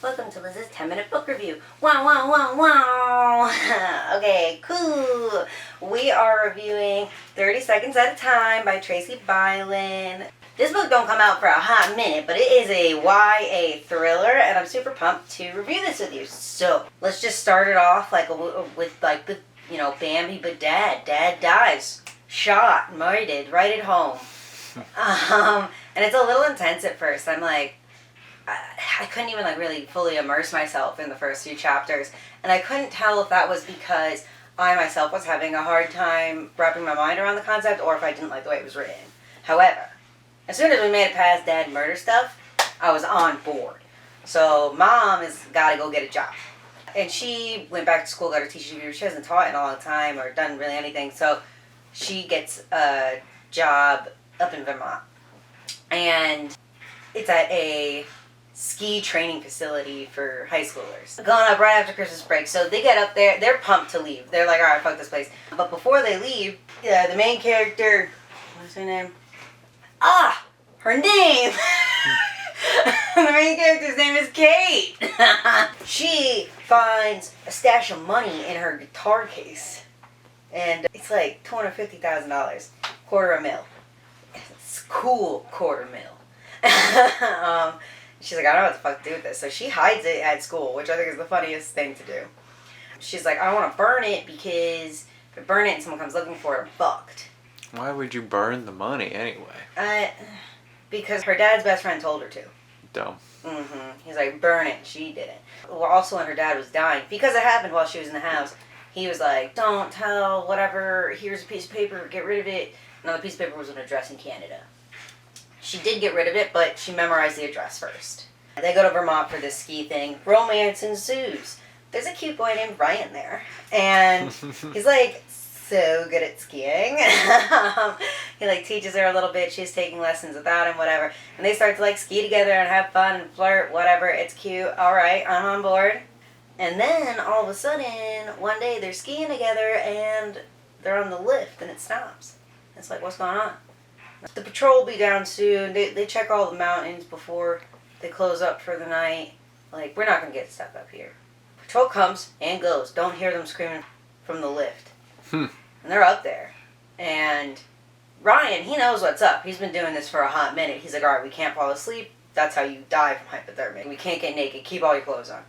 Welcome to Liz's 10-minute book review. Wow, wow, wow, wow. Okay, cool. We are reviewing 30 Seconds at a Time by Tracy Bilen. This book don't come out for a hot minute, but it is a YA thriller, and I'm super pumped to review this with you. So, let's just start it off with the, Bambi but Dad dies. Shot, murdered, right at home. And it's a little intense at first. I'm like, I couldn't even really fully immerse myself in the first few chapters, and I couldn't tell if that was because I myself was having a hard time wrapping my mind around the concept or if I didn't like the way it was written. However, as soon as we made it past dad murder stuff, I was on board. So Mom has got to go get a job, and she went back to school, got her teaching degree. She hasn't taught in a long time or done really anything, so she gets a job up in Vermont, and it's at a ski training facility for high schoolers. Going up right after Christmas break. So they get up there, they're pumped to leave. They're like, alright, fuck this place. But before they leave, the main character, what's her name? Her name! The main character's name is Kate. She finds a stash of money in her guitar case. And it's like $250,000. $250,000. It's cool $250,000. She's like, I don't know what the fuck to do with this. So she hides it at school, which I think is the funniest thing to do. She's like, I don't want to burn it because if I burn it and someone comes looking for it, I'm fucked. Why would you burn the money anyway? Because her dad's best friend told her to. Dumb. He's like, burn it. She didn't. Well, also when her dad was dying, because it happened while she was in the house, he was like, don't tell, whatever, here's a piece of paper, get rid of it. No, the piece of paper was an address in Canada. She did get rid of it, but she memorized the address first. They go to Vermont for this ski thing. Romance ensues. There's a cute boy named Ryan there. And he's like so good at skiing. He teaches her a little bit. She's taking lessons without him, whatever. And they start to ski together and have fun and flirt, whatever. It's cute. Alright, I'm on board. And then all of a sudden, one day they're skiing together and they're on the lift and it stops. It's like, what's going on? The patrol will be down soon. They check all the mountains before they close up for the night. We're not going to get stuck up here. Patrol comes and goes. Don't hear them screaming from the lift. And they're up there. And Ryan, he knows what's up. He's been doing this for a hot minute. He's like, alright, we can't fall asleep. That's how you die from hypothermia. We can't get naked. Keep all your clothes on.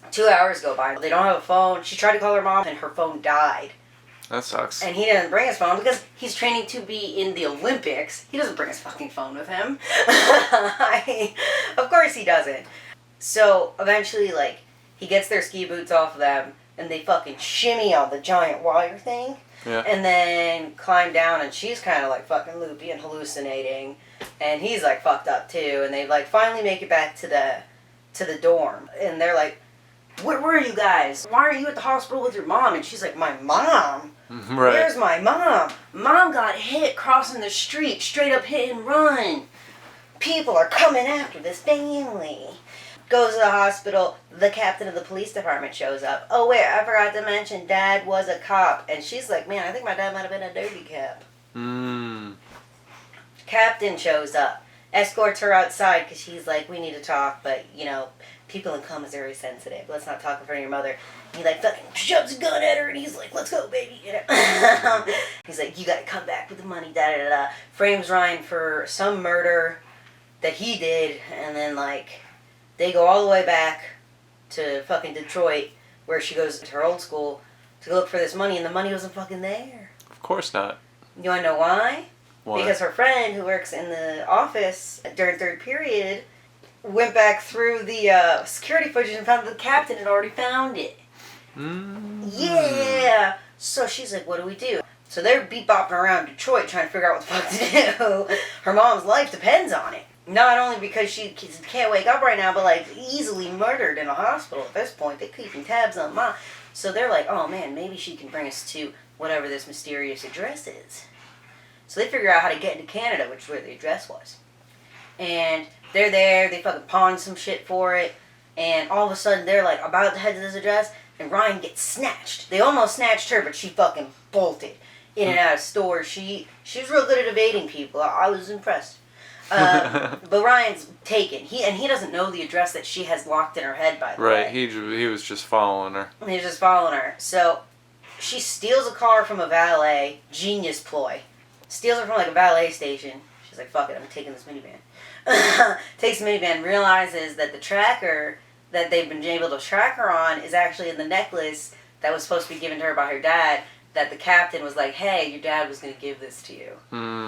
2 hours go by. They don't have a phone. She tried to call her mom and her phone died. That sucks. And he didn't bring his phone because he's training to be in the Olympics. He doesn't bring his fucking phone with him. Of course he doesn't. So eventually, he gets their ski boots off of them and they fucking shimmy on the giant wire thing. Yeah. And then climb down, and she's kind of fucking loopy and hallucinating. And he's fucked up too. And they finally make it back to the dorm. And they're like, where were you guys? Why are you at the hospital with your mom? And she's like, my mom? Right. Where's my mom? Mom got hit crossing the street, straight up hit and run. People are coming after this family. Goes to the hospital. The captain of the police department shows up. Oh wait, I forgot to mention Dad was a cop. And she's like, man, I think my dad might have been a dirty cop. Captain shows up. Escorts her outside because she's like, we need to talk, but people in coma is very sensitive. Let's not talk in front of your mother. And he fucking shoves a gun at her and he's like, let's go, baby. He's like, you gotta come back with the money, da-da-da-da. Frames Ryan for some murder that he did, and then they go all the way back to fucking Detroit where she goes to her old school to look for this money, and the money wasn't fucking there. Of course not. You wanna know why? Why? Because her friend who works in the office during third period went back through the security footage and found that the captain had already found it. Yeah! So she's like, what do we do? So they're bebopping around Detroit trying to figure out what the fuck to do. Her mom's life depends on it. Not only because she can't wake up right now, but easily murdered in a hospital at this point. They're keeping tabs on Mom. So they're like, oh man, maybe she can bring us to whatever this mysterious address is. So they figure out how to get into Canada, which is where the address was. And they're there, they fucking pawn some shit for it, and all of a sudden they're about to head to this address, and Ryan gets snatched. They almost snatched her, but she fucking bolted in and out of stores. She was real good at evading people. I was impressed. But Ryan's taken. He doesn't know the address that she has locked in her head, by the way. Right, he was just following her. He was just following her. So she steals a car from a valet. Genius ploy. Steals it from like a valet station. She's like, fuck it, I'm taking this minivan. Takes the minivan, realizes that the tracker that they've been able to track her on is actually in the necklace that was supposed to be given to her by her dad, that the captain was like, hey, your dad was going to give this to you.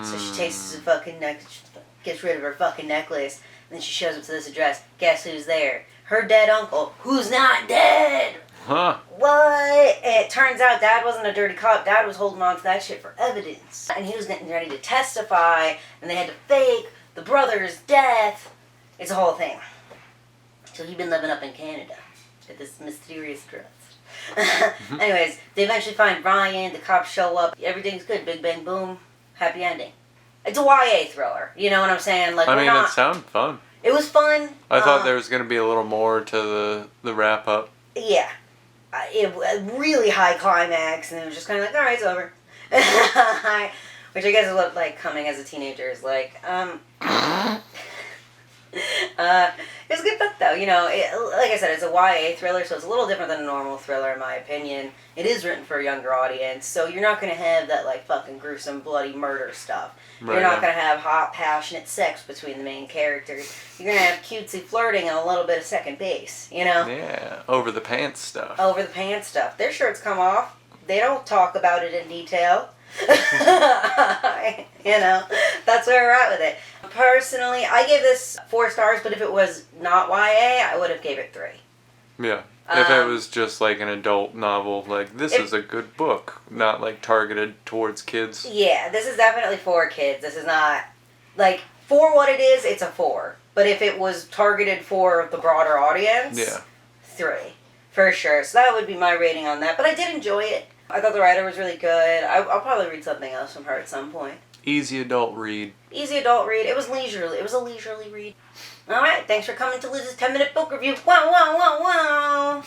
So she takes the fucking necklace, gets rid of her fucking necklace, and then she shows up to this address. Guess who's there? Her dead uncle, who's not dead. Huh. What? It turns out Dad wasn't a dirty cop. Dad was holding on to that shit for evidence. And he was getting ready to testify, and they had to fake the brother's death. It's a whole thing. So he'd been living up in Canada at this mysterious address. Anyways, they eventually find Ryan, the cops show up, everything's good, big bang boom, happy ending. It's a YA thriller, you know what I'm saying? Like, it sounded fun. It was fun. I thought there was going to be a little more to the wrap up. Yeah. A really high climax, and it was just kind of like, alright, it's over. Which I guess is what, like, coming as a teenager is like. It was a good book, though. You know, like I said, it's a YA thriller, so it's a little different than a normal thriller, in my opinion. It is written for a younger audience, so you're not going to have that, like, fucking gruesome, bloody murder stuff. Right, you're not going to have hot, passionate sex between the main characters. You're going to have cutesy flirting and a little bit of second base, you know? Yeah, over the pants stuff. Over the pants stuff. Their shirts come off. They don't talk about it in detail. You know, that's where we're at with it. Personally, I gave this 4 stars, but if it was not YA, I would have gave it 3. Yeah. If it was just like an adult novel, like, this is a good book, not like targeted towards kids. Yeah, this is definitely for kids. This is not, like, for what it is, it's a 4. But if it was targeted for the broader audience, 3. For sure. So that would be my rating on that. But I did enjoy it. I thought the writer was really good. I'll probably read something else from her at some point. Easy adult read. Easy adult read. It was leisurely. It was a leisurely read. Alright, thanks for coming to Liz's 10-minute book review. Wow, wow, wow, wow.